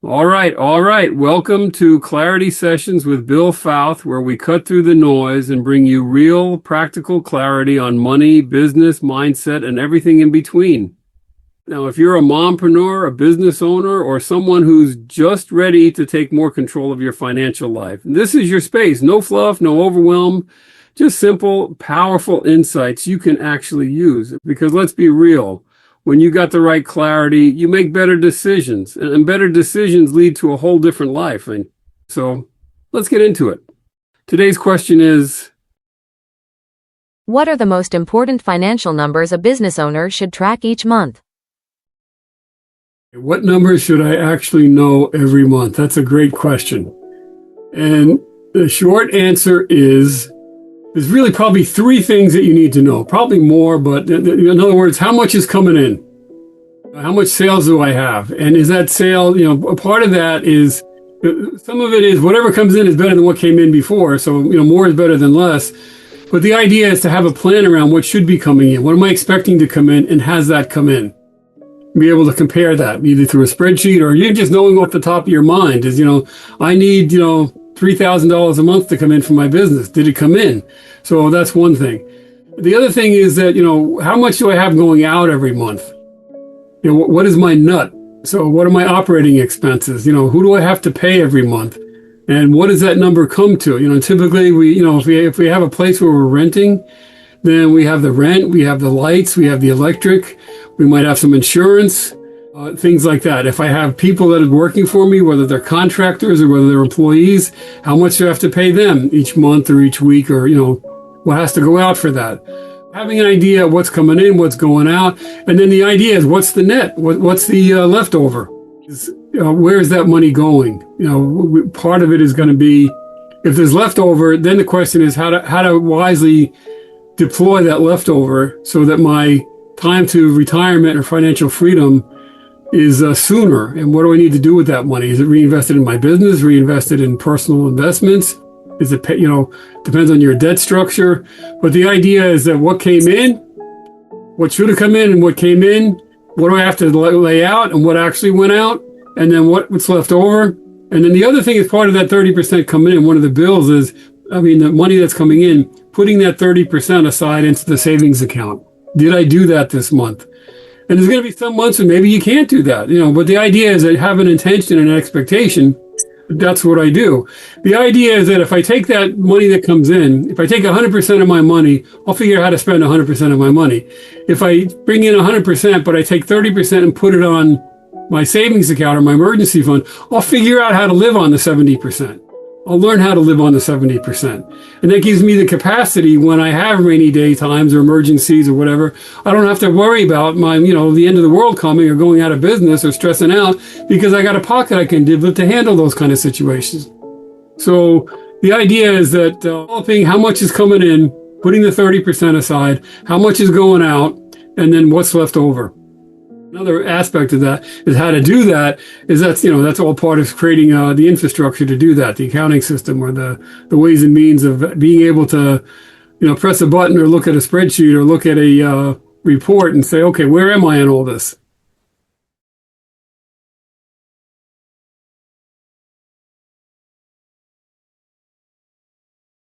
All right. Welcome to Clarity Sessions with Bill Fouth, where we cut through the noise and bring you real, practical clarity on money, business, mindset, and everything in between. Now, if you're a mompreneur, a business owner, or someone who's just ready to take more control of your financial life, this is your space. No fluff, no overwhelm, just simple, powerful insights you can actually use. Because let's be real. When you got the right clarity, you make better decisions, and better decisions lead to a whole different life. And so let's get into it. Today's question is, what are the most important financial numbers a business owner should track each month? what numbers should I actually know every month? That's a great question. And the short answer is, there's really probably three things that you need to know, probably more, but in other words, how much is coming in? How much sales do I have? And is that sale, a part of that is, some of it is whatever comes in is better than what came in before. So, more is better than less. But the idea is to have a plan around what should be coming in. What am I expecting to come in, and has that come in? Be able to compare that either through a spreadsheet or you just knowing off the top of your mind is, I need, $3,000 a month to come in from my business. Did it come in? So that's one thing. The other thing is that, how much do I have going out every month? What is my nut? So what are my operating expenses? Who do I have to pay every month? And what does that number come to? Typically if we have a place where we're renting, then we have the rent, we have the lights, we have the electric, we might have some insurance, things like that. If I have people that are working for me, whether they're contractors or whether they're employees, how much do I have to pay them each month or each week, or, what has to go out for that? Having an idea of what's coming in, what's going out. And then the idea is, what's the net? What's the leftover? Where is that money going? Part of it is going to be, if there's leftover, then the question is how to wisely deploy that leftover so that my time to retirement or financial freedom is sooner. And what do I need to do with that money? Is it reinvested in my business, reinvested in personal investments? Is it, depends on your debt structure. But the idea is that what came in, what should have come in and what came in, what do I have to lay out and what actually went out, and then what's left over. And then the other thing is part of that 30% coming in. One of the bills is, the money that's coming in, putting that 30% aside into the savings account. Did I do that this month? And there's going to be some months when maybe you can't do that, but the idea is that have an intention and an expectation. That's what I do. The idea is that if I take that money that comes in, if I take 100% of my money, I'll figure out how to spend 100% of my money. If I bring in 100%, but I take 30% and put it on my savings account or my emergency fund, I'll figure out how to live on the 70%. I'll learn how to live on the 70%. And that gives me the capacity when I have rainy day times or emergencies or whatever, I don't have to worry about my, the end of the world coming or going out of business or stressing out, because I got a pocket I can develop to handle those kind of situations. So the idea is that developing how much is coming in, putting the 30% aside, how much is going out, and then what's left over. Another aspect of that is how to do that is that's all part of creating the infrastructure to do that, the accounting system or the ways and means of being able to, press a button or look at a spreadsheet or look at a report and say, okay, where am I in all this?